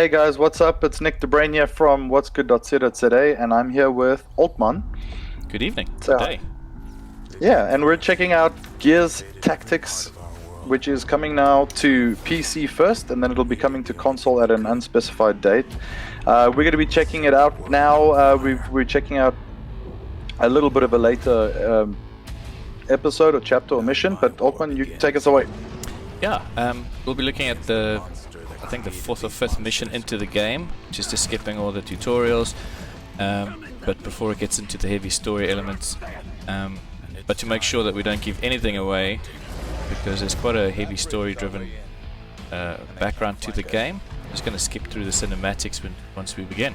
Hey guys, what's up? It's Nick DeBrain here from WhatsGood.co.za, and I'm here with Altman. Good evening. So, Good day. yeah, and we're checking out Gears Tactics, which is coming now to PC first, and then it'll be coming to console at an unspecified date. We're going to be checking it out now. We're checking out a little bit of a later episode or chapter or mission, but Altman, you take us away. Yeah, we'll be looking at I think the 4th or 5th mission into the game, just skipping all the tutorials, but before it gets into the heavy story elements, but to make sure that we don't give anything away, because there's quite a heavy story-driven background to the game. I'm just going to skip through the cinematics once we begin.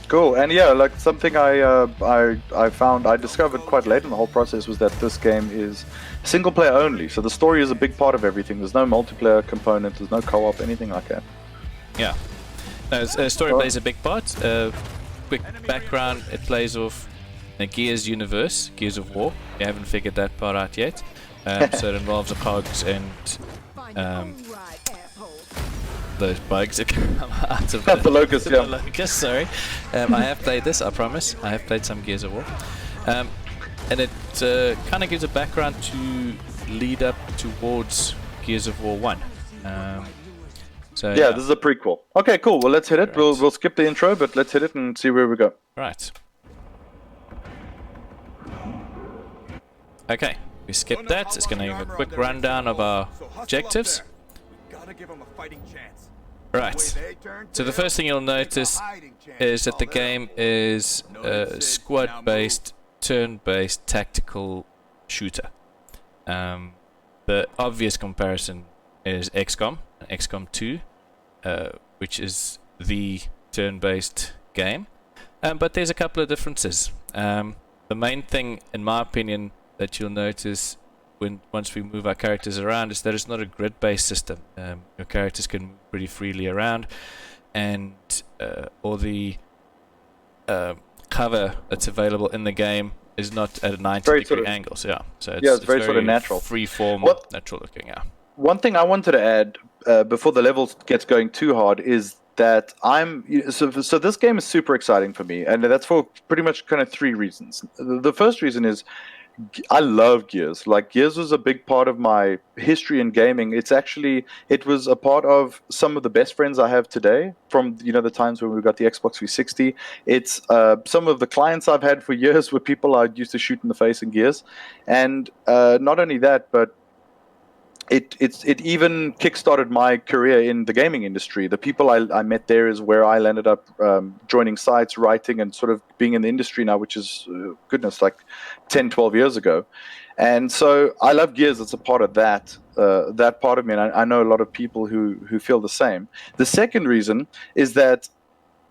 Cool, and yeah, like something I discovered quite late in the whole process was that this game is single player only. So the story is a big part of everything. There's no multiplayer component. There's no co-op, anything like that. Yeah, no, story plays a big part. Quick background: it plays off the Gears universe, Gears of War. You haven't figured that part out yet. So it involves the cogs and those bugs that come out of the LOCUST, yeah. The LOCUST, sorry. I have played this, I promise. I have played some Gears of War. And it kind of gives a background to lead up towards Gears of War 1. So yeah, this is a prequel. Okay, cool. Well, let's hit it. Right. We'll skip the intro, but let's hit it and see where we go. Right. Okay, we skipped that. It's going to give a quick rundown of our objectives. Right, so the first thing you'll notice is that the game is a squad-based, turn-based tactical shooter. The obvious comparison is XCOM, XCOM 2, which is the turn-based game. But there's a couple of differences. The main thing, in my opinion, that you'll notice once we move our characters around is that it's not a grid-based system. Your characters can move pretty freely around, and all the cover that's available in the game is not at a 90-degree angle. So yeah, so it's very sort of natural, free-form, natural looking. Yeah. One thing I wanted to add before the level gets going too hard is that so this game is super exciting for me, and that's for pretty much kind of three reasons. The first reason is I love Gears. Like, Gears was a big part of my history in gaming. It was a part of some of the best friends I have today from, the times when we got the Xbox 360. It's some of the clients I've had for years were people I used to shoot in the face in Gears. And not only that, but it even kickstarted my career in the gaming industry. The people I met there is where I ended up joining sites, writing, and sort of being in the industry now, which is, goodness, like 10, 12 years ago. And so I love Gears. It's a part of that part of me, and I know a lot of people who feel the same. The second reason is that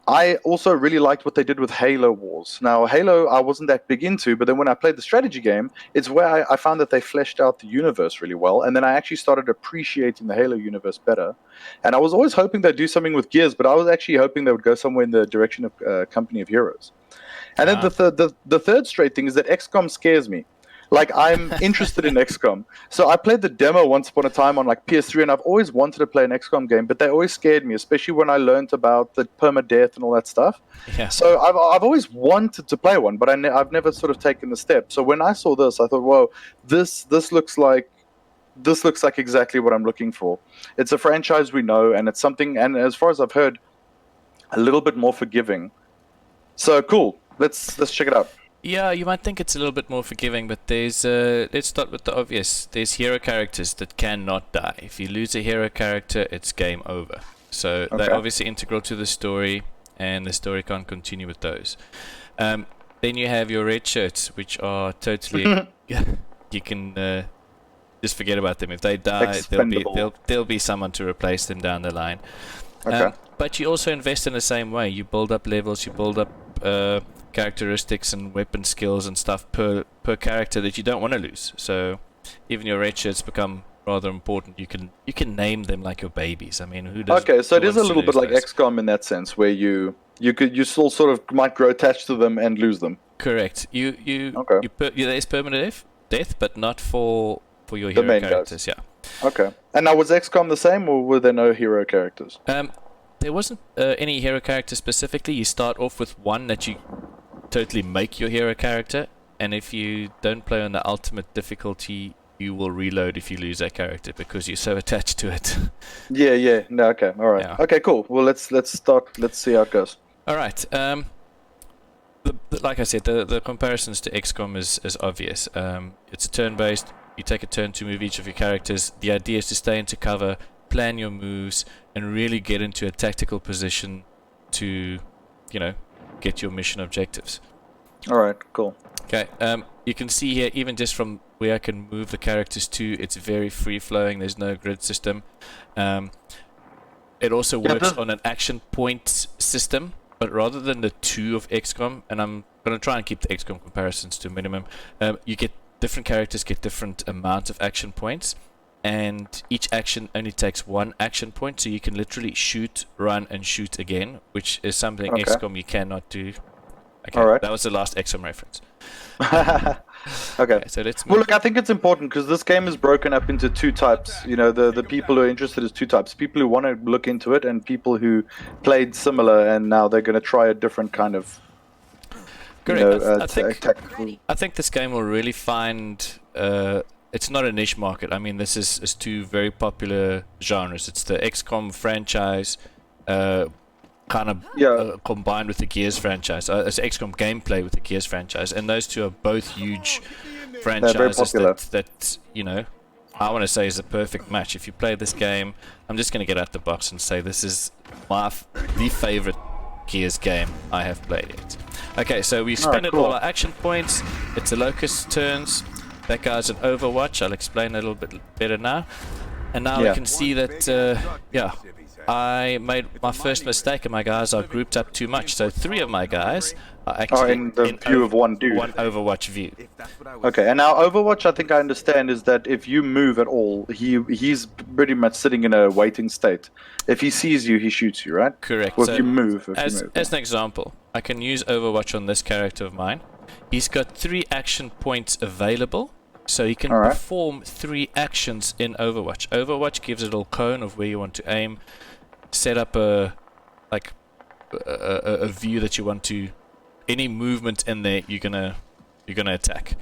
I also really liked what they did with Halo Wars. Now, Halo I wasn't that big into, but then when I played the strategy game, it's where I found that they fleshed out the universe really well, and then I actually started appreciating the Halo universe better. And I was always hoping they'd do something with Gears, but I was actually hoping they would go somewhere in the direction of Company of Heroes. And then the third straight thing is that XCOM scares me. Like, I'm interested in XCOM. So I played the demo once upon a time on like PS3, and I've always wanted to play an XCOM game, but they always scared me, especially when I learned about the permadeath and all that stuff. Yeah. So I've always wanted to play one, but I've never sort of taken the step. So when I saw this, I thought, whoa, this looks like exactly what I'm looking for. It's a franchise we know, and it's something, and as far as I've heard, a little bit more forgiving. So cool. Let's check it out. Yeah, you might think it's a little bit more forgiving, but there's let's start with the obvious. There's hero characters that cannot die. If you lose a hero character, it's game over. So they're obviously integral to the story, and the story can't continue with those. Then you have your red shirts, which are totally you can just forget about them. If they die, there'll be someone to replace them down the line. But you also invest in the same way. You build up levels. You build up characteristics and weapon skills and stuff per character that you don't want to lose. So even your red shirts become rather important. You can name them like your babies. I mean, who does? Okay, so it is a little bit like XCOM in that sense, where you still sort of might grow attached to them and lose them. Correct. There's permanent death, but not for your hero characters. Guys. Yeah. Okay. And now, was XCOM the same, or were there no hero characters? there wasn't any hero character specifically. You start off with one that you totally make your hero character, and if you don't play on the ultimate difficulty, you will reload if you lose that character because you're so attached to it. Yeah. No, okay, all right. Yeah. Okay, cool. Well, let's start. Let's see how it goes. All right. Like I said, the comparisons to XCOM is obvious. It's a turn-based. You take a turn to move each of your characters. The idea is to stay into cover, plan your moves, and really get into a tactical position to, get your mission objectives. All right, cool. Okay. You can see here, even just from where I can move the characters to, it's very free-flowing. There's no grid system. It also works on an action point system, but rather than the 2 of XCOM, and I'm going to try and keep the XCOM comparisons to a minimum, you get different characters get different amounts of action points, and each action only takes 1 action point, so you can literally shoot, run, and shoot again, which is something XCOM you cannot do. Okay, all right. That was the last XCOM reference. Okay. So let's move. Well, look, I think it's important because this game is broken up into 2 types. The people who are interested is 2 types: people who want to look into it, and people who played similar and now they're going to try a different kind of. Correct. I think this game will really find. It's not a niche market. I mean, this is 2 very popular genres. It's the XCOM franchise. Combined with the Gears franchise. It's XCOM gameplay with the Gears franchise, and those 2 are both huge franchises that I want to say is a perfect match. If you play this game, I'm just going to get out the box and say this is the favorite Gears game I have played yet. Okay, so we spent all our action points. It's a LOCUST turns. That guy's an Overwatch. I'll explain a little bit better now. And now we can see that, I made my first mistake, and my guys are grouped up too much. So 3 of my guys are actually in the view of one dude. One Overwatch view. Okay, and now Overwatch, I think I understand, is that if you move at all, he's pretty much sitting in a waiting state. If he sees you, he shoots you, right? Correct. Or so if you move. As an example, I can use Overwatch on this character of mine. He's got 3 action points available. So you can perform 3 actions in Overwatch. Overwatch gives a little cone of where you want to aim, set up a view that you want to. Any movement in there, you're gonna attack.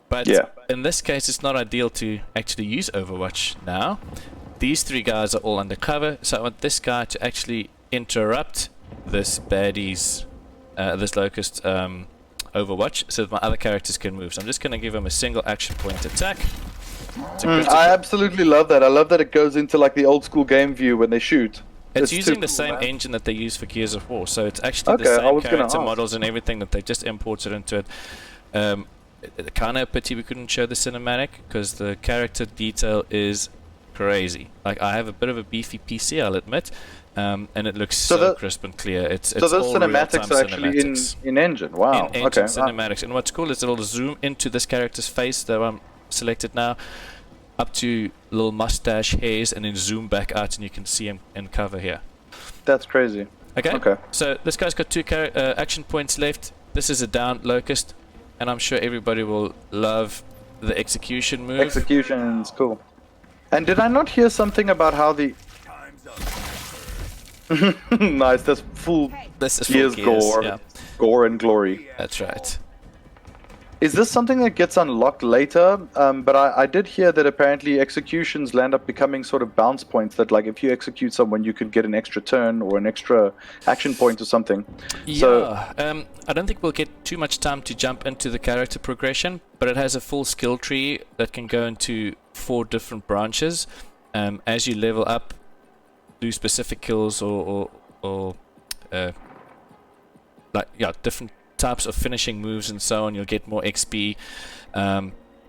But in this case, it's not ideal to actually use Overwatch now. These 3 guys are all undercover, so I want this guy to actually interrupt this baddie's, this LOCUST Overwatch, so that my other characters can move. So I'm just going to give him a single action point attack. I absolutely love that. I love that it goes into like the old school game view when they shoot. It's using the same engine that they use for Gears of War, so it's actually the same character models and everything that they just imported into it. Kind of a pity we couldn't show the cinematic, because the character detail is crazy. Like, I have a bit of a beefy PC, I'll admit, and it looks so crisp and clear. It's so those all cinematics are actually in engine. Wow. In engine cinematics. And what's cool is it'll zoom into this character's face that I'm selected now, up to little mustache hairs, and then zoom back out, and you can see him in cover here. That's crazy. Okay. So this guy's got 2 action points left. This is a down LOCUST, and I'm sure everybody will love the execution move. Execution is cool. And did I not hear something about how the... Nice, that's full Gears gore. Yeah. Gore and glory. That's right. Is this something that gets unlocked later? But I did hear that apparently executions land up becoming sort of bounce points, that like if you execute someone, you could get an extra turn or an extra action point or something. Yeah, so, I don't think we'll get too much time to jump into the character progression, but it has a full skill tree that can go into 4 different branches. As you level up, do specific kills or different types of finishing moves and so on, you'll get more XP,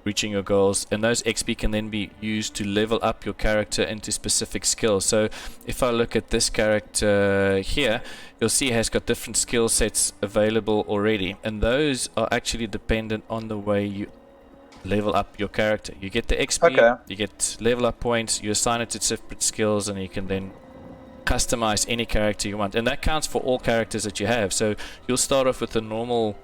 reaching your goals, and those XP can then be used to level up your character into specific skills. So if I look at this character here, you'll see he has got different skill sets available already, and those are actually dependent on the way you level up your character. You get the XP, you get level up points, you assign it to separate skills, and you can then customize any character you want, and that counts for all characters that you have. So you'll start off with a normal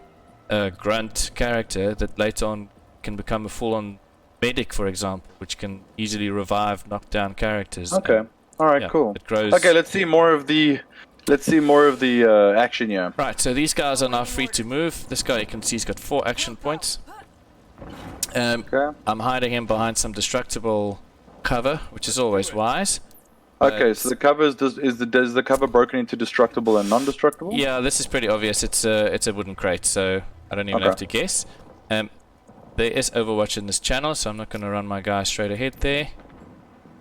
grunt character that later on can become a full-on medic, for example, which can easily revive knockdown characters. Okay. All right, cool. It grows. Okay, let's see more of the Let's see more of the action here. Right, so these guys are now free to move. This guy, you can see, he's got 4 action points. Okay. I'm hiding him behind some destructible cover, which is always wise. Okay, so the cover is the cover broken into destructible and non-destructible? Yeah, this is pretty obvious. It's a wooden crate, so I don't even have to guess. There is Overwatch in this channel, so I'm not going to run my guy straight ahead there.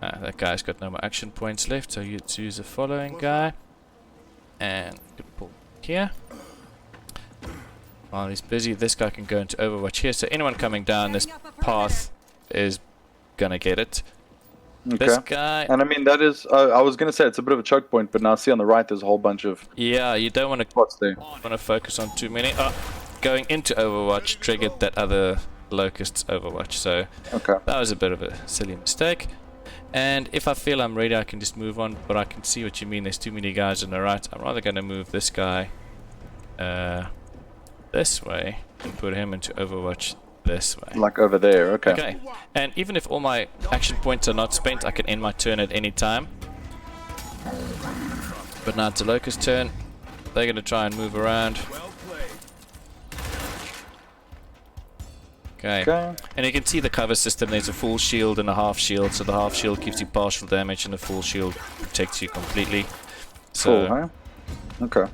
That guy's got no more action points left, so you choose the following guy. And you can pull here. While he's busy, this guy can go into Overwatch here, so anyone coming down this path is going to get it. Okay. This guy... And I mean, that is... I was going to say it's a bit of a choke point, but now see on the right there's a whole bunch of... Yeah, you don't want to... spots there. Want to focus on too many. Going into Overwatch triggered that other LOCUST's Overwatch, so that was a bit of a silly mistake. And if I feel I'm ready, I can just move on, but I can see what you mean. There's too many guys on the right. I'm rather going to move this guy this way and put him into Overwatch this way. Like over there, okay. Okay, and even if all my action points are not spent, I can end my turn at any time. But now it's a LOCUST turn. They're going to try and move around. Okay, and you can see the cover system. There's a full shield and a half shield, so the half shield gives you partial damage and the full shield protects you completely. So, cool, huh? Okay.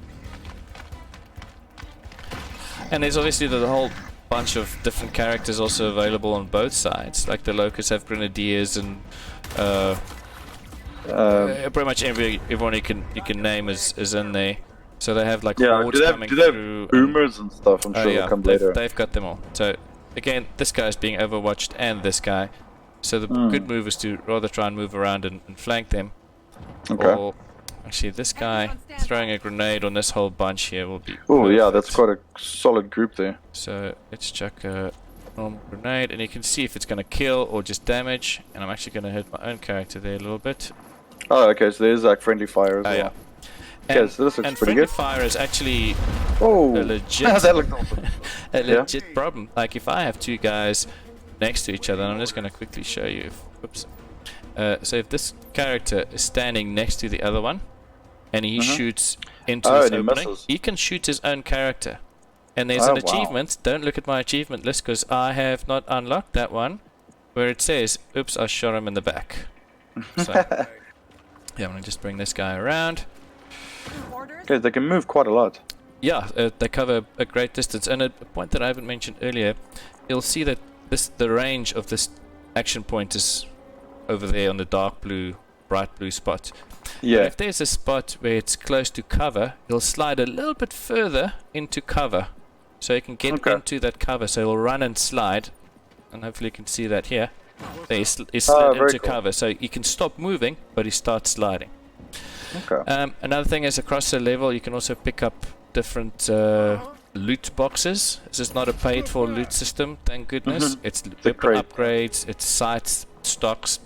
And there's obviously the whole bunch of different characters also available on both sides. Like the LOCUST have Grenadiers and pretty much everyone you can name is in there. So they have like hordes coming through. Boomers and stuff? I'm sure they'll come later. They've got them all. So again, this guy is being overwatched and this guy. So the good move is to rather try and move around and flank them. Okay. Or actually, this guy throwing a grenade on this whole bunch here will be. Oh yeah, that's quite a solid group there. So let's chuck a normal grenade, and you can see if it's going to kill or just damage. And I'm actually going to hit my own character there a little bit. Oh, okay. So there's like friendly fire as well. Yeah. Okay, so this looks pretty good. Fire is actually a legit, that looks awesome. a legit problem. Like if I have two guys next to each other, and I'm just going to quickly show you. Oops. So if this character is standing next to the other one, and he shoots into this opening, he can shoot his own character. And there's an achievement. Don't look at my achievement list because I have not unlocked that one, where it says, "Oops, I shot him in the back." So yeah, I'm going to just bring this guy around. Okay, they can move quite a lot. Yeah, they cover a great distance. And a point that I haven't mentioned earlier, you'll see that the range of this action point is over there on the dark blue, bright blue spot. Yeah. But if there's a spot where it's close to cover, you'll slide a little bit further into cover. So you can get into that cover. So you'll run and slide. And hopefully you can see that here. There, he slid into cover. So you can stop moving, but he starts sliding. Okay. Another thing is across the level you can also pick up different loot boxes. This is not a paid for loot system, thank goodness. It's weapon upgrades, it's sights, stocks,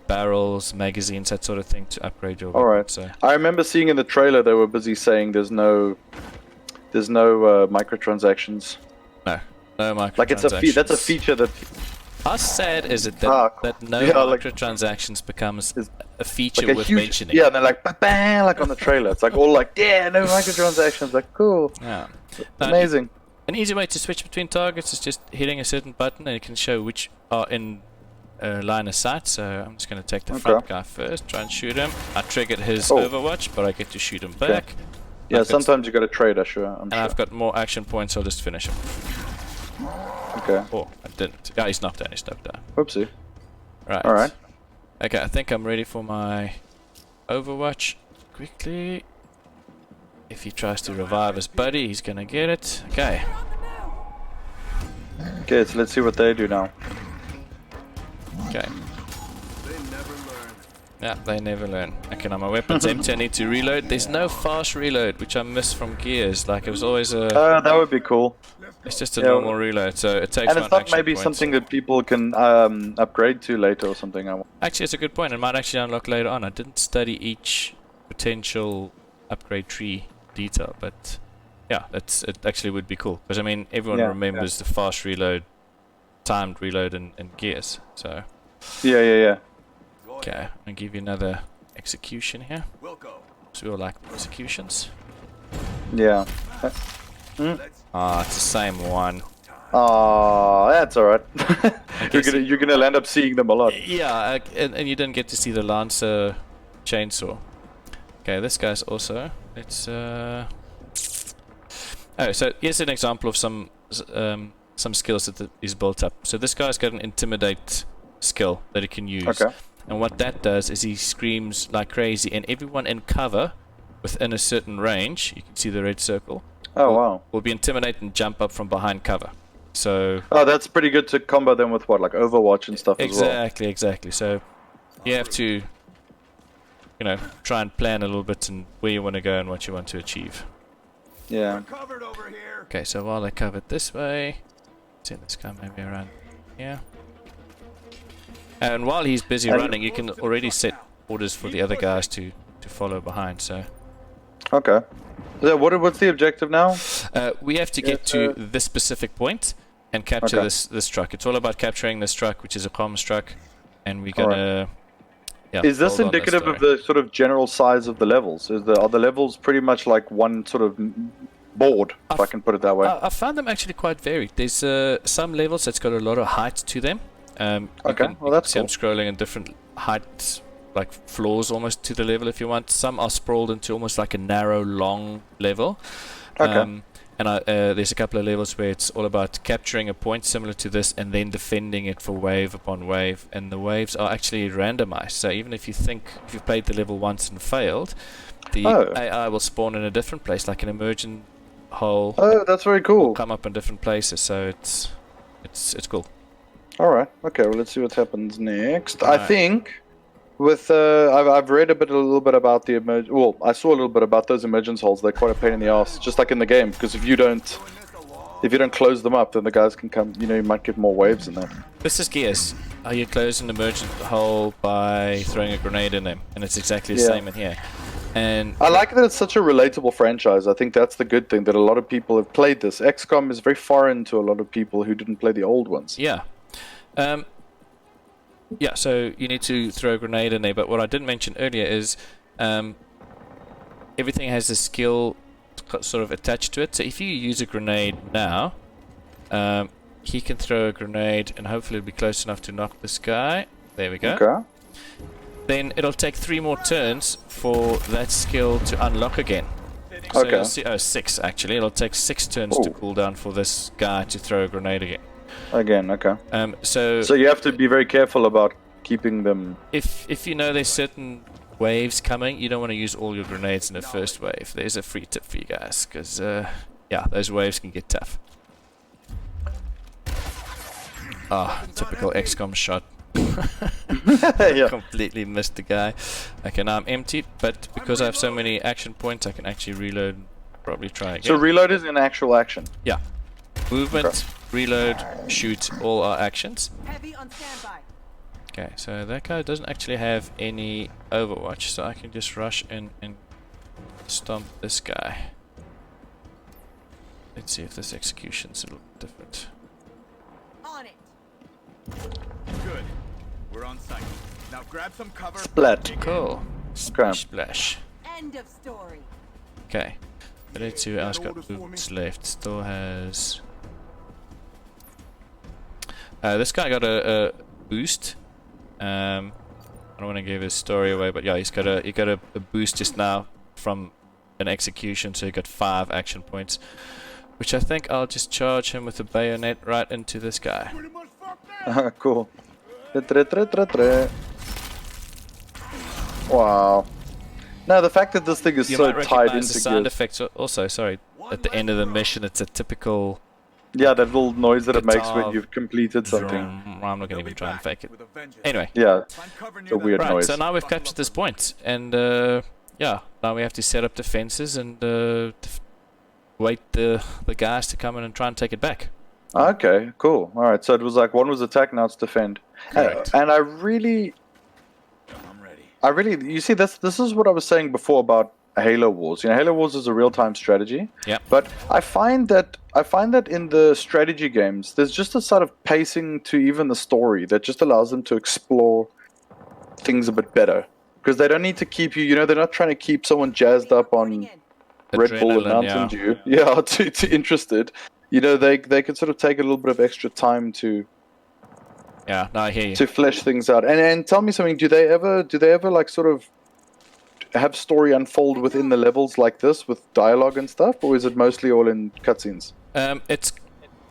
barrels, magazines, that sort of thing to upgrade your weapon. Alright. So I remember seeing in the trailer they were busy saying there's no microtransactions. No microtransactions. Like that's a feature that. How sad is it that no microtransactions becomes a feature like worth mentioning? Yeah, and they're like, bang, like on the trailer. It's like all like, yeah, no microtransactions. Like, cool. Yeah. Amazing. An easy way to switch between targets is just hitting a certain button, and it can show which are in line of sight. So I'm just going to take the front guy first, try and shoot him. I triggered his Overwatch, but I get to shoot him back. Yeah, sometimes you got to trade, I'm sure. I've got more action points, so I'll just finish him. Okay. Oh, I didn't. Yeah, he's knocked down. He's knocked down. Whoopsie. Right. Alright. Okay, I think I'm ready for my Overwatch. Quickly. If he tries to revive his buddy, he's gonna get it. Okay. Okay, so let's see what they do now. Okay. Yeah, they never learn. Okay, now my weapon's empty. I need to reload. There's no fast reload, which I miss from Gears. Like, it was always a... that would be cool. It's just a normal reload, so it takes one action point. And it's not maybe something that people can upgrade to later or something. Actually, it's a good point. It might actually unlock later on. I didn't study each potential upgrade tree detail, but yeah, it actually would be cool. Because, I mean, everyone remembers the fast reload, timed reload in Gears, so... Yeah. Okay, I'm going to give you another execution here. So we all like executions. Yeah. Ah, it's the same one. Oh, that's alright. You're gonna end up seeing them a lot. Yeah, and you didn't get to see the Lancer chainsaw. Okay, this guy's also. It's Oh, so here's an example of some skills that is built up. So this guy's got an intimidate skill that he can use. Okay. And what that does is he screams like crazy, and everyone in cover within a certain range, you can see the red circle. Oh, wow. Will be intimidated and jump up from behind cover. So. Oh, that's pretty good to combo them with what, like Overwatch and stuff as well. Exactly. So you have to, you know, try and plan a little bit and where you want to go and what you want to achieve. Yeah. Okay, so while they're covered this way, send this guy maybe around here. And while he's busy running, you can already set orders for the other guys to follow behind. So. Okay. So what's the objective now? We have to get to this specific point and capture this truck. It's all about capturing this truck, which is a comms truck, and we're gonna. Yeah, is this indicative of the sort of general size of the levels? Are the levels pretty much like one sort of board, if I can put it that way? I found them actually quite varied. There's some levels that's got a lot of height to them. Okay, well that's cool. I'm scrolling in different heights, like floors almost to the level if you want. Some are sprawled into almost like a narrow, long level. Okay. And there's a couple of levels where it's all about capturing a point similar to this and then defending it for wave upon wave. And the waves are actually randomized. So even if you've played the level once and failed, the AI will spawn in a different place, like an emergent hole. Oh, that's very cool. Come up in different places. So it's cool. All right. Okay. Well, let's see what happens next. I think. With I've read a little bit about the I saw a little bit about those emergence holes. They're quite a pain in the ass, just like in the game. Because if you don't close them up, then the guys can come. You might get more waves in there. This is Gears. You close an emergent hole by throwing a grenade in them, and it's exactly the same in here. And I like that it's such a relatable franchise. I think that's the good thing, that a lot of people have played this. XCOM is very foreign to a lot of people who didn't play the old ones. Yeah. Yeah, so you need to throw a grenade in there, but what I didn't mention earlier is everything has a skill sort of attached to it. So if you use a grenade now, he can throw a grenade and hopefully it'll be close enough to knock this guy. There we go. Okay. Then it'll take 3 more turns for that skill to unlock again. So Okay. you'll see, 6 actually. It'll take 6 turns to cool down for this guy to throw a grenade again. Again, okay. So you have to be very careful about keeping them. If you know there's certain waves coming, you don't want to use all your grenades in the first wave. There's a free tip for you guys, because those waves can get tough. Typical XCOM shot. Yeah. Completely missed the guy. Okay, now I'm empty, but because I have so many action points, I can actually reload and probably try again. So reload is an actual action. Yeah. Movement, reload, shoot, all are actions. Heavy on standby. Okay, so that guy doesn't actually have any Overwatch, so I can just rush in and stomp this guy. Let's see if this execution's a little different. On it. Good. We're on site. Now grab some cover. Splat. Cool. Okay. Splash. End of story. Okay. But let's see who else got boots left. Still has... this guy got a boost. I don't want to give his story away, but yeah, he got a boost just now from an execution, so he got 5 action points, which I think I'll just charge him with a bayonet right into this guy. Cool. Wow. Now the fact that this thing is so tied into the sound effects also. Sorry, at the end of the mission, it's a typical. Yeah, that little noise that it makes when you've completed something. I'm not going to even try and fake it. Anyway. Yeah, it's a weird noise. So now we've captured this point, and now we have to set up defenses and wait the guys to come in and try and take it back. Okay, cool. All right, so it was like one was attack, now it's defend. Correct. And I really, you see, this is what I was saying before about Halo Wars. Halo Wars is a real-time strategy. Yeah. But I find that in the strategy games, there's just a sort of pacing to even the story that just allows them to explore things a bit better. Because they don't need to keep you. You know, they're not trying to keep someone jazzed up Reporting on in. Red Bull and Adrenaline, Mountain yeah. Dew. Yeah, to interested. You know, they can sort of take a little bit of extra time to Yeah, no, I hear you. flesh things out. And tell me something. Do they ever like sort of have story unfold within the levels like this with dialogue and stuff, or is it mostly all in cutscenes? It's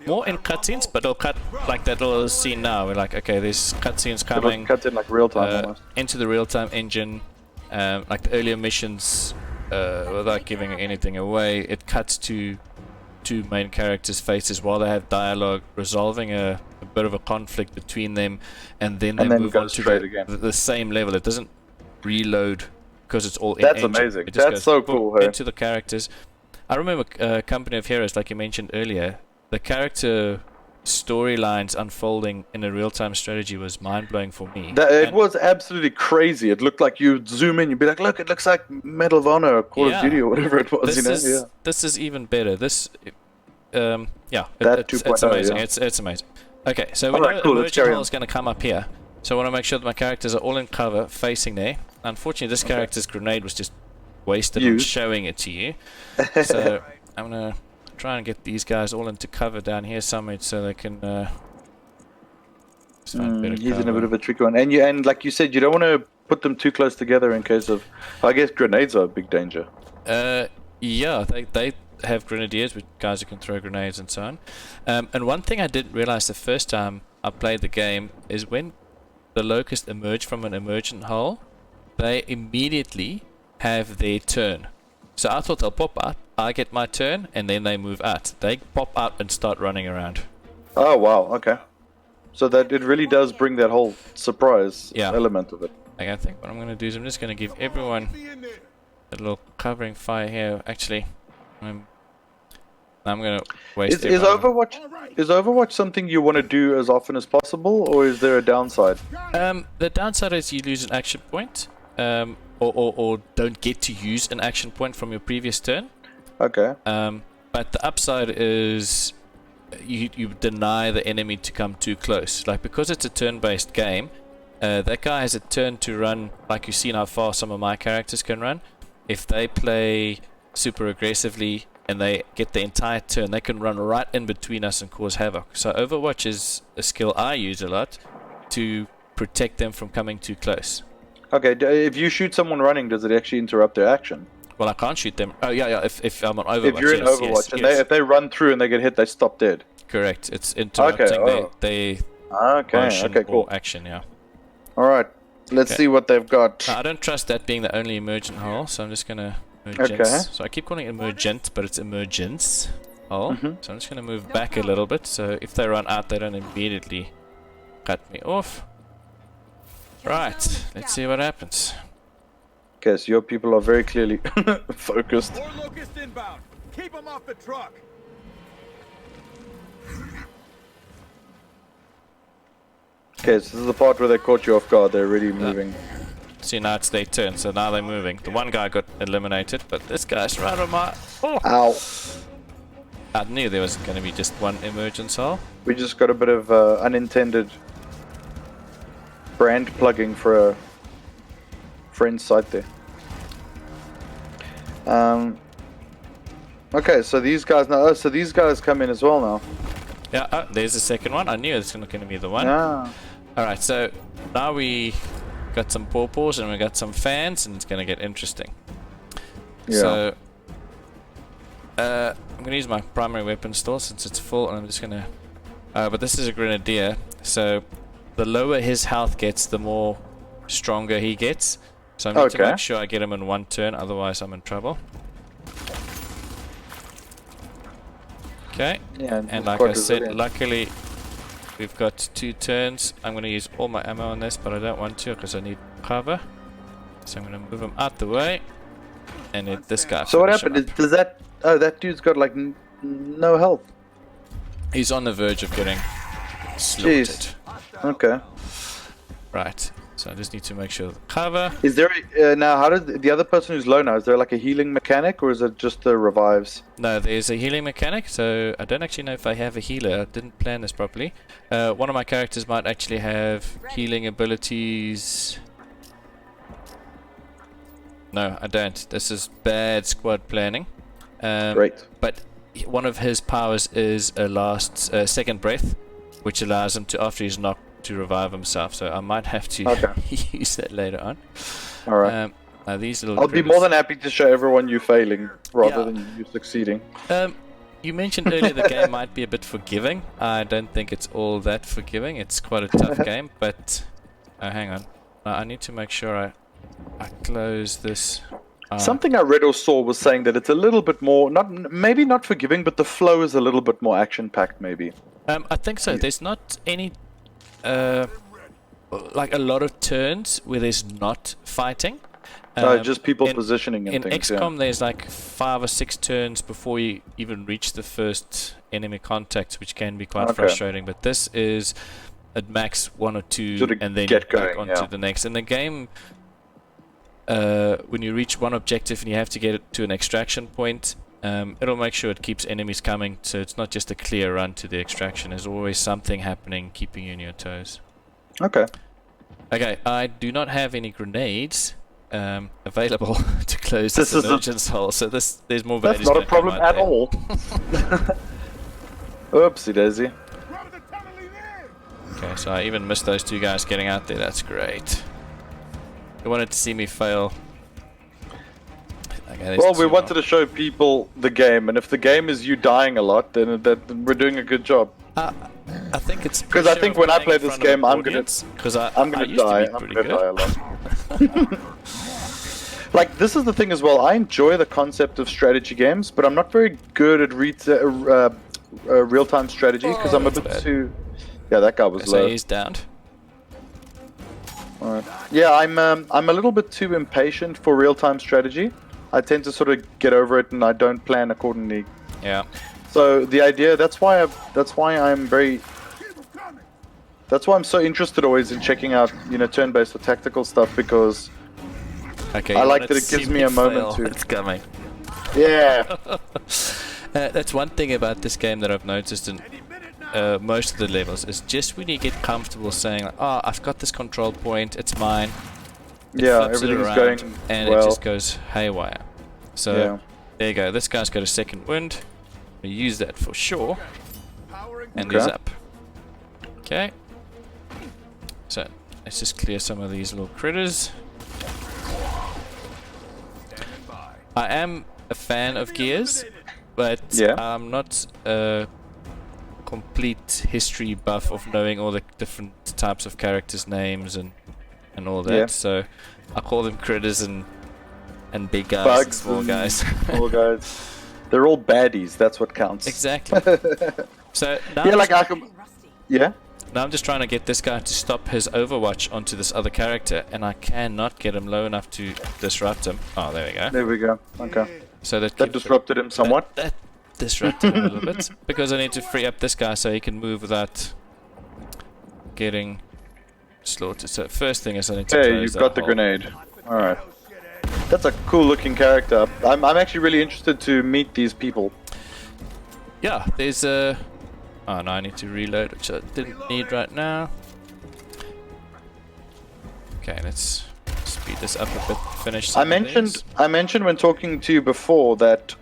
more in cutscenes, but it'll cut like that little scene now. We're like, okay, there's cutscenes coming. It cuts in like real time almost. Into the real-time engine, like the earlier missions, without giving anything away, it cuts to two main characters' faces while they have dialogue, resolving a bit of a conflict between them, and then they move on goes to straight again. the same level. It doesn't reload because it's all in That's engine. amazing. It just That's goes so boom, cool, hey? into the characters. I remember Company of Heroes, like you mentioned earlier, the character storylines unfolding in a real-time strategy was mind-blowing for me. It was absolutely crazy. It looked like you'd zoom in, you'd be like, look, it looks like Medal of Honor or Call of Duty or whatever it was, This is even better. This, That it's 2.0, amazing. yeah. It's amazing. Okay, so we Alright, know cool, let's emerging carry hole on. is going to come up here. So I want to make sure that my characters are all in cover, facing there. Unfortunately, this character's grenade was just wasted on Used. showing it to you. So I'm going to try and get these guys all into cover down here somewhere so they can find better He's in a cover. bit of a tricky one. And like you said, you don't want to put them too close together in case of, I guess grenades are a big danger. Yeah, they have grenadiers, with guys who can throw grenades and so on. And one thing I didn't realize the first time I played the game is when the Locust emerge from an emergent hole, they immediately have their turn. So I thought they'll pop out, I get my turn, and then they move out. They pop out and start running around. Oh, wow, okay. So that it really does bring that whole surprise Yeah. element of it. Okay, I think what I'm going to do is I'm just going to give everyone a little covering fire here. Actually, I'm going to waste Is everyone. Overwatch something you want to do as often as possible, or is there a downside? The downside is you lose an action point, or don't get to use an action point from your previous turn. Okay. But the upside is you deny the enemy to come too close. Like, because it's a turn-based game, that guy has a turn to run, like you've seen how far some of my characters can run. If they play super aggressively and they get the entire turn, they can run right in between us and cause havoc. So Overwatch is a skill I use a lot to protect them from coming too close. Okay, if you shoot someone running, does it actually interrupt their action? Well, I can't shoot them. Oh, yeah, if I'm on Overwatch. If you're in yes, Overwatch, yes, and yes. if they run through and they get hit, they stop dead. Correct. It's interrupting Okay, motion okay, cool. or action, yeah. Alright, let's Okay. see what they've got. Now, I don't trust that being the only emergent hole, so I'm just going to emergence. Okay. So I keep calling it emergent, but it's emergence hole. Mm-hmm. So I'm just going to move back a little bit, so if they run out, they don't immediately cut me off. Right, let's see what happens. Okay, so your people are very clearly focused. More Locust inbound. Keep them off the truck. Okay, so this is the part where they caught you off guard. They're really moving. See, now it's their turn, so now they're moving. The one guy got eliminated, but this guy's right on my... Oh! Ow. I knew there was going to be just one emergence hole. We just got a bit of unintended brand plugging for a friend's site there. Okay, so these guys now. Oh, so these guys come in as well now. Yeah, oh, there's the second one. I knew it's not going to be the one. Ah. Alright, so now we got some pawpaws and we got some fans, and it's going to get interesting. Yeah. So, I'm going to use my primary weapon still since it's full, and I'm just going to... but this is a grenadier, so the lower his health gets, the more stronger he gets. So I need to Okay. make sure I get him in one turn, otherwise I'm in trouble. Okay, Yeah, and it's like quite I said, resilient. luckily we've got 2 turns. I'm going to use all my ammo on this, but I don't want to because I need cover. So I'm going to move him out the way and let this guy So what finish him happened? up. Does that? Oh, that dude's got like no health. He's on the verge of getting slaughtered. Jeez. Okay. Right, so I just need to make sure the cover. Is there now? How does the other person who's low now? Is there like a healing mechanic, or is it just the revives? No, there's a healing mechanic, so I don't actually know if I have a healer. I didn't plan this properly. One of my characters might actually have healing abilities. No, I don't. This is bad squad planning. Great. But one of his powers is a second breath, which allows him to, after he's knocked, to revive himself. So I might have to use that later on. All right. These little I'll be more than happy to show everyone you failing rather than you succeeding. You mentioned earlier the game might be a bit forgiving. I don't think it's all that forgiving. It's quite a tough game, but hang on. I need to make sure I close this. Something I read or saw was saying that it's a little bit more, maybe not forgiving, but the flow is a little bit more action-packed, maybe. I think so. There's not any, like a lot of turns where there's not fighting. Just people positioning and in things. XCOM, there's like 5 or 6 turns before you even reach the first enemy contact, which can be quite frustrating. But this is at max 1 or 2, and then back onto the next. And the game, when you reach one objective and you have to get it to an extraction point, it'll make sure it keeps enemies coming. So it's not just a clear run to the extraction. There's always something happening, keeping you on your toes. Okay. Okay, I do not have any grenades available to close this emergence hole, so there's more value. That's not a problem at all. Oopsie daisy. Okay, so I even missed those 2 guys getting out there. That's great. You wanted to see me fail. Okay, well, we wanted to show people the game, and if the game is you dying a lot, then we're doing a good job. I think it's because I think when I play this game, I'm gonna die. I'm gonna die a lot. Like, this is the thing as well. I enjoy the concept of strategy games, but I'm not very good at real-time strategy because I'm a bit too. Yeah, that guy was low. So he's downed. Alright. Yeah, I'm a little bit too impatient for real-time strategy. I tend to sort of get over it and I don't plan accordingly. Yeah. So the idea, that's why I'm so interested always in checking out, turn-based or tactical stuff, because I like that it gives me a moment to. It's coming. Yeah. That's one thing about this game that I've noticed in most of the levels, is just when you get comfortable saying, like, oh, I've got this control point, it's mine. Everything's going and well. It just goes haywire. So there you go. This guy's got a second wind. We use that for sure. And he's up. Okay. So let's just clear some of these little critters. I am a fan of Gears, but I'm not a complete history buff of knowing all the different types of characters' names and all that. So I call them critters and big guys, bugs, and small guys. Small guys. They're all baddies. That's what counts. Exactly. So now now I'm just trying to get this guy to stop his overwatch onto this other character, and I cannot get him low enough to disrupt him. Oh, there we go. There we go. Okay. So that disrupted him somewhat. That disrupted him a little bit, because I need to free up this guy so he can move without getting slaughtered. So first thing is I need to close you've that got the hole. grenade. Alright. That's a cool looking character. I'm actually really interested to meet these people. Yeah, there's a... Oh no, I need to reload, which I didn't need right now. Okay, let's speed this up a bit. Finish some I mentioned when talking to you before that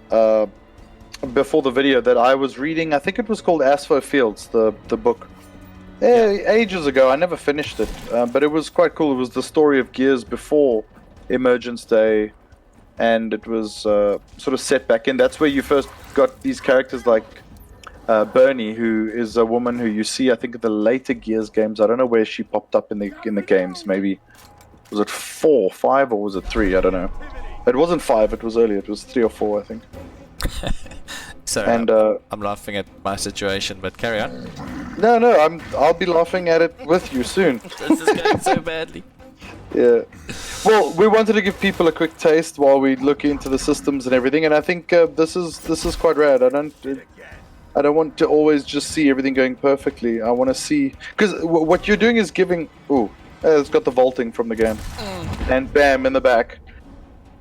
before the video that I was reading, I think it was called Asphalt Fields, the book. Ages ago. I never finished it, but it was quite cool. It was the story of Gears before Emergence Day, and it was sort of set back in. That's where you first got these characters like Bernie, who is a woman who you see, I think, in the later Gears games. I don't know where she popped up in the games. Maybe was it 4, 5, or was it 3? I don't know. It wasn't 5. It was earlier. It was 3 or 4, I think. Sorry, and I'm laughing at my situation, but carry on. No, I'll be laughing at it with you soon. This is going so badly. Yeah. Well, we wanted to give people a quick taste while we look into the systems and everything, and I think this is quite rad. I don't want to always just see everything going perfectly. I want to see, because what you're doing is giving. Ooh, it's got the vaulting from the game, and bam in the back.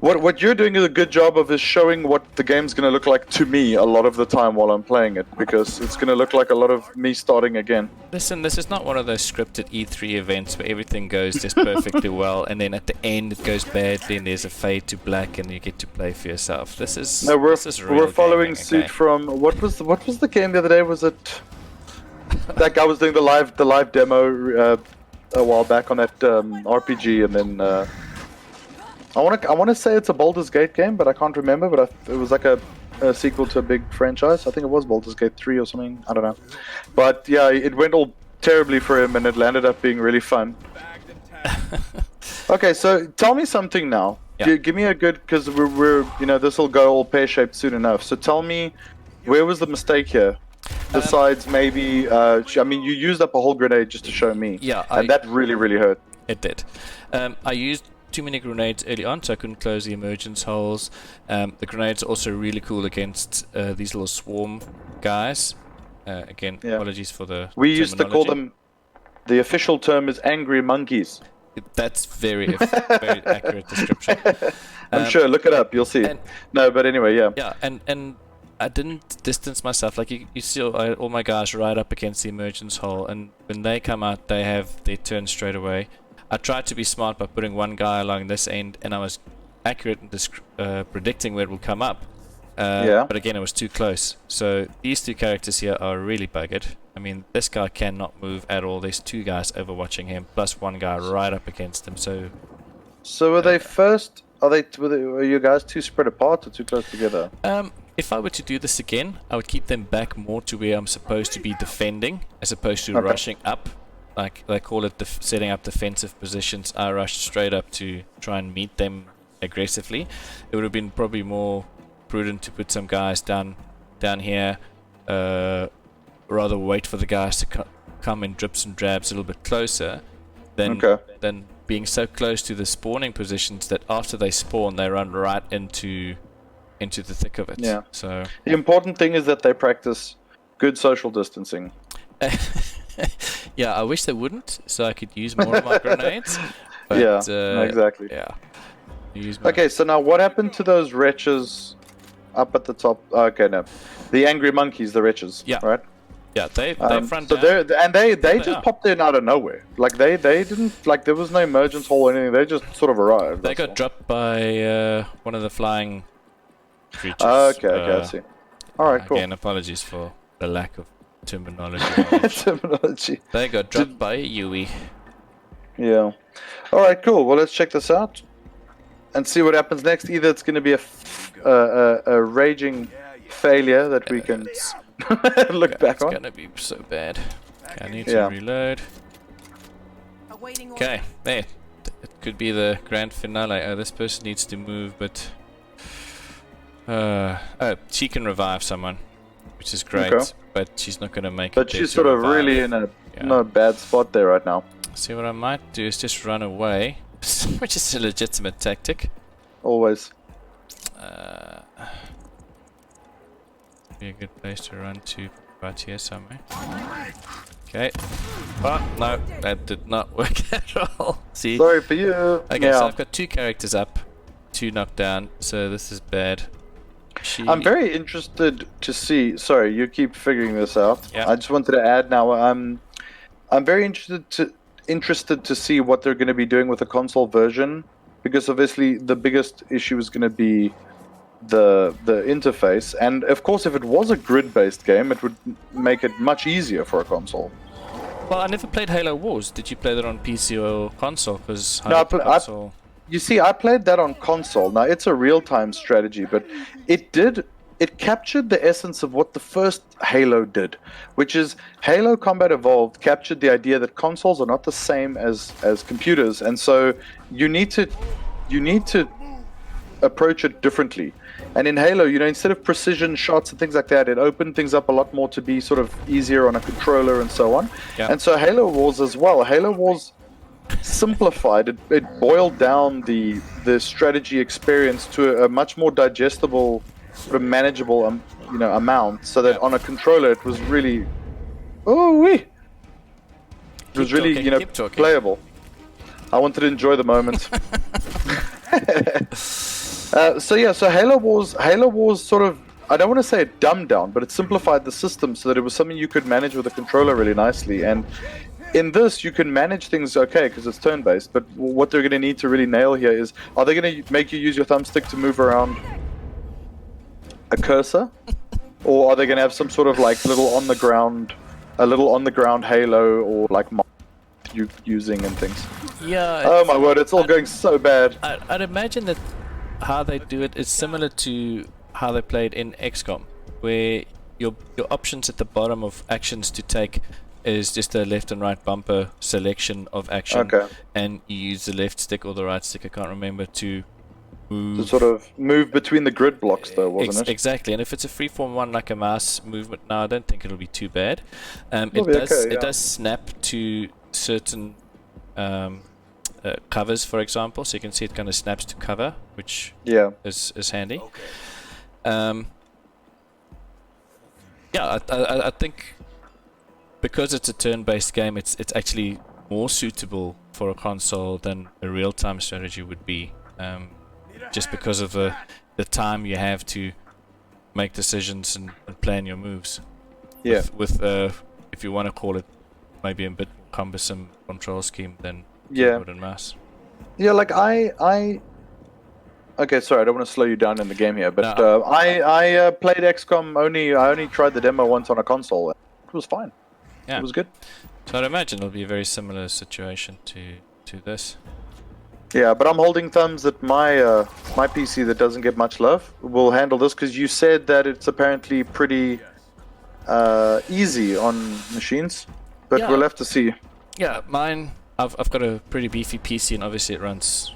What you're doing is a good job of is showing what the game's going to look like to me a lot of the time while I'm playing it, because it's going to look like a lot of me starting again. Listen, this is not one of those scripted E3 events where everything goes just perfectly well, and then at the end it goes badly, and there's a fade to black, and you get to play for yourself. This is No, this is real we're following gaming, suit okay? from what was the game the other day? Was it that guy was doing the live demo a while back on that RPG, and then I want to say it's a Baldur's Gate game, but I can't remember. But it was like a sequel to a big franchise. I think it was Baldur's Gate 3 or something. I don't know. But yeah, it went all terribly for him, and it landed up being really fun. Okay, so tell me something now. Yeah. Give me a good, because we're this will go all pear-shaped soon enough. So tell me, where was the mistake here? Besides maybe, I mean, you used up a whole grenade just to show me. Yeah, and that really hurt. It did. I used too many grenades early on, so I couldn't close the emergence holes. The grenades are also really cool against these little swarm guys. Again, apologies for the We used to call terminology. them. The official term is angry monkeys. That's very accurate description. I'm sure. Look it up. You'll see. No, but anyway, yeah. Yeah, and I didn't distance myself. Like you see all my guys right up against the emergence hole, and when they come out, they have their turn straight away. I tried to be smart by putting one guy along this end, and I was accurate in predicting where it will come up. But again, it was too close. So these two characters here are really buggered. I mean, this guy cannot move at all. There's two guys overwatching him, plus one guy right up against him. So were they first? Were you guys too spread apart or too close together? if I were to do this again, I would keep them back more to where I'm supposed to be defending, as opposed to rushing up. Like they call it setting up defensive positions. I rushed straight up to try and meet them aggressively. It would have been probably more prudent to put some guys down here, rather wait for the guys to come in drips and drabs a little bit closer than being so close to the spawning positions that after they spawn they run right into the thick of it. Yeah. So the important thing is that they practice good social distancing. Yeah, I wish they wouldn't, so I could use more of my grenades. But, no, exactly. Yeah. Okay, so now what happened to those wretches up at the top? Okay, no, the angry monkeys, the wretches. Yeah. Right. Yeah, they front so down. they just popped in out of nowhere. Like they didn't, like, there was no emergence hole or anything. They just sort of arrived. They got dropped by one of the flying creatures. Okay, I see. All right, cool. Again, apologies for the lack of terminology. Terminology. They got dropped by a Yui. Yeah. All right, cool. Well, let's check this out and see what happens next. Either it's going to be a raging failure that we can look back on. It's going to be so bad. Okay, I need to reload. Okay, there. It could be the grand finale. Oh, this person needs to move, but oh, she can revive someone, which is great. Okay. But she's not going to make it. But she's sort of really in a bad spot there right now. See, what I might do is just run away, which is a legitimate tactic. Always. Be a good place to run to, right here somewhere. Okay. Oh, no, that did not work at all. See? Sorry for you. Okay, so I've got 2 characters up, 2 knocked down, so this is bad. I'm very interested to see. Sorry, you keep figuring this out. Yeah. I just wanted to add now. I'm very interested to see what they're going to be doing with the console version, because obviously the biggest issue is going to be the interface, and of course, if it was a grid-based game, it would make it much easier for a console. Well, I never played Halo Wars. Did you play that on PC or console? Because you see, I played that on console. Now, it's a real-time strategy, but it captured the essence of what the first Halo did, which is Halo Combat Evolved captured the idea that consoles are not the same as computers, and so you need to approach it differently. And in Halo, instead of precision shots and things like that, it opened things up a lot more to be sort of easier on a controller and so on. Yeah. And so Halo Wars as well. Halo Wars simplified it boiled down the strategy experience to a much more digestible, sort of manageable amount, so that on a controller it was really playable. I wanted to enjoy the moment. So Halo Wars sort of, I don't want to say it dumbed down, but it simplified the system so that it was something you could manage with a controller really nicely. And in this, you can manage things okay because it's turn-based. But what they're going to need to really nail here is, are they going to make you use your thumbstick to move around a cursor, or are they going to have some sort of like little on the ground Halo or like you using and things? Yeah. Oh my word, it's all going so bad. I'd imagine that how they do it is similar to how they played in XCOM, where your options at the bottom of actions to take is just a left and right bumper selection of action, and you use the left stick or the right stick, I can't remember, to move. To sort of move between the grid blocks though, wasn't it? Exactly, and if it's a freeform one like a mouse movement, now I don't think it'll be too bad. It does snap to certain covers, for example, so you can see it kind of snaps to cover, which is handy. I think because it's a turn-based game, it's actually more suitable for a console than a real-time strategy would be, just because of the time you have to make decisions and plan your moves. With if you want to call it maybe a bit more cumbersome control scheme than keyboard and mouse. Yeah, like Okay, sorry, I don't want to slow you down in the game here, but I played XCOM I only tried the demo once on a console. It was fine. Yeah. It was good. So I'd imagine it'll be a very similar situation to this. Yeah, but I'm holding thumbs that my my PC that doesn't get much love will handle this, because you said that it's apparently pretty easy on machines, but we'll have to see. Yeah, mine, I've got a pretty beefy PC, and obviously it runs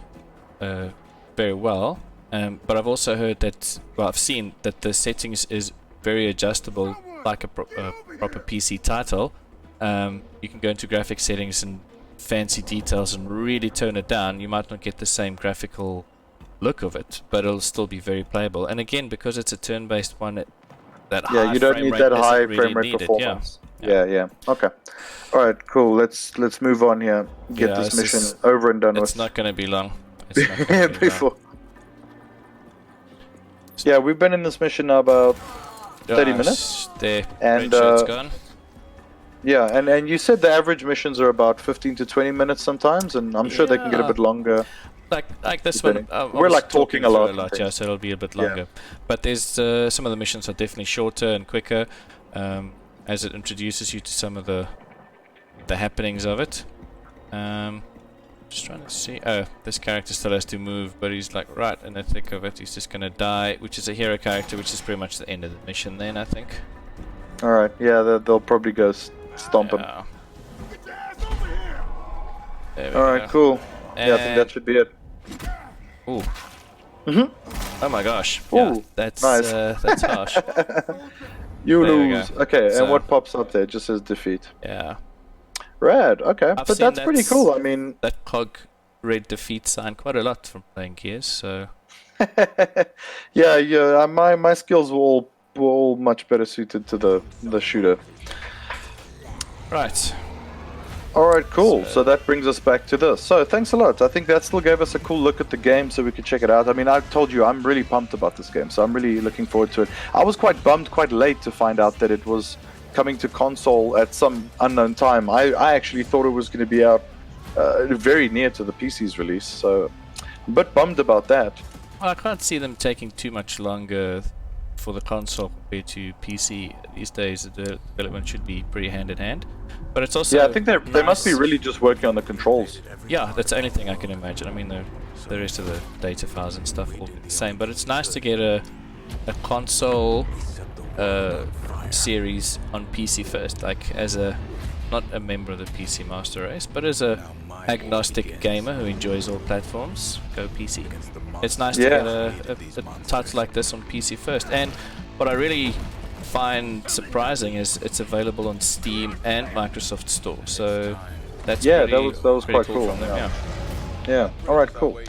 very well. But I've also heard that, well, I've seen that the settings is very adjustable, like a proper PC title. You can go into graphic settings and fancy details and really tone it down. You might not get the same graphical look of it, but it'll still be very playable. And again, because it's a turn-based one, you don't need that high frame rate performance. Yeah. Okay. All right. Cool. Let's move on here. Get this mission over and done with. It's not going to be long. Yeah, we've been in this mission now about 30 minutes. And gone. Yeah, and you said the average missions are about 15 to 20 minutes sometimes, and I'm sure they can get a bit longer. Like this one, we're like talking a lot. Yeah, so it'll be a bit longer. Yeah. But there's some of the missions are definitely shorter and quicker, as it introduces you to some of the happenings of it. Just trying to see. Oh, this character still has to move, but he's like right in the thick of it. He's just gonna die, which is a hero character, which is pretty much the end of the mission. Then I think. All right. Yeah, they'll probably go stomp him. All right. Cool. And I think that should be it. Ooh. Oh my gosh. Ooh, yeah, that's nice. That's harsh. You lose. Okay, so, and what pops up there? It just says defeat. Yeah. But that's pretty cool. I mean, that cog red defeat sign quite a lot from playing Gears. So. yeah. My skills were all much better suited to the shooter. Right. Alright, cool. So that brings us back to this. So thanks a lot. I think that still gave us a cool look at the game so we could check it out. I mean, I told you I'm really pumped about this game, so I'm really looking forward to it. I was quite bummed quite late to find out that it was coming to console at some unknown time. I actually thought it was going to be out very near to the PC's release, so I'm a bit bummed about that. Well, I can't see them taking too much longer for the console compared to PC. These days the development should be pretty hand in hand. But it's also I think they must be really just working on the controls. Yeah, that's the only thing I can imagine. I mean, the rest of the data files and stuff will be the same. But it's nice to get a console series on PC first, like as not a member of the PC Master Race, but as a agnostic gamer who enjoys all platforms. Go PC. It's nice to get a title like this on PC first. And what I really find surprising is it's available on Steam and Microsoft Store. So that's that was quite cool from them, yeah. All right, cool.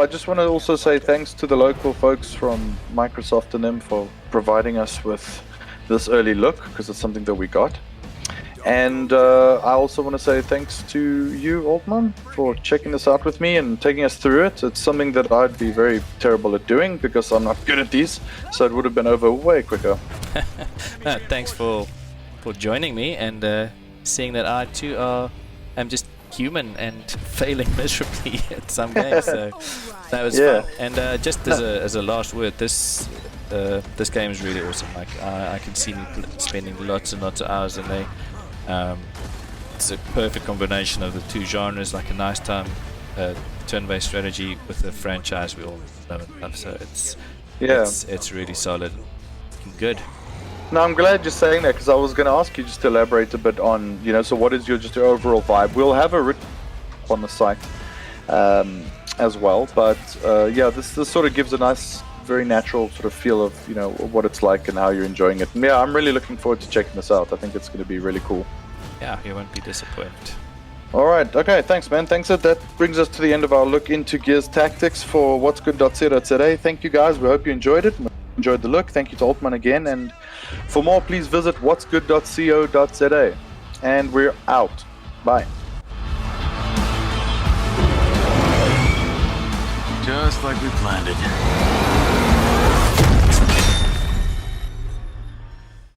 I just want to also say thanks to the local folks from Microsoft and them for providing us with this early look, because it's something that we got. And I also want to say thanks to you, Altman, for checking this out with me and taking us through it. It's something that I'd be very terrible at doing because I'm not good at these, so it would have been over way quicker. Thanks for joining me and seeing that I too am just human and failing miserably at some games. So that was fun. And just as a last word, this game is really awesome. Like I can see me spending lots and lots of hours in there. It's a perfect combination of the two genres, like a nice time turn-based strategy with a franchise we all love and love. So it's really solid and good. No, I'm glad you're saying that because I was going to ask you just to elaborate a bit on, so what is your overall vibe? We'll have a written on the site as well, but this sort of gives a nice, very natural sort of feel of what it's like and how you're enjoying it. And yeah, I'm really looking forward to checking this out. I think it's going to be really cool. Yeah, you won't be disappointed. All right, okay, thanks, man. Thanks. That brings us to the end of our look into Gears Tactics for WhatsGood.co today. Thank you, guys. We hope you enjoyed it. Enjoyed the look. Thank you to Altman again. And for more, please visit WhatsGood.co.za. And we're out. Bye. Just like we planned it.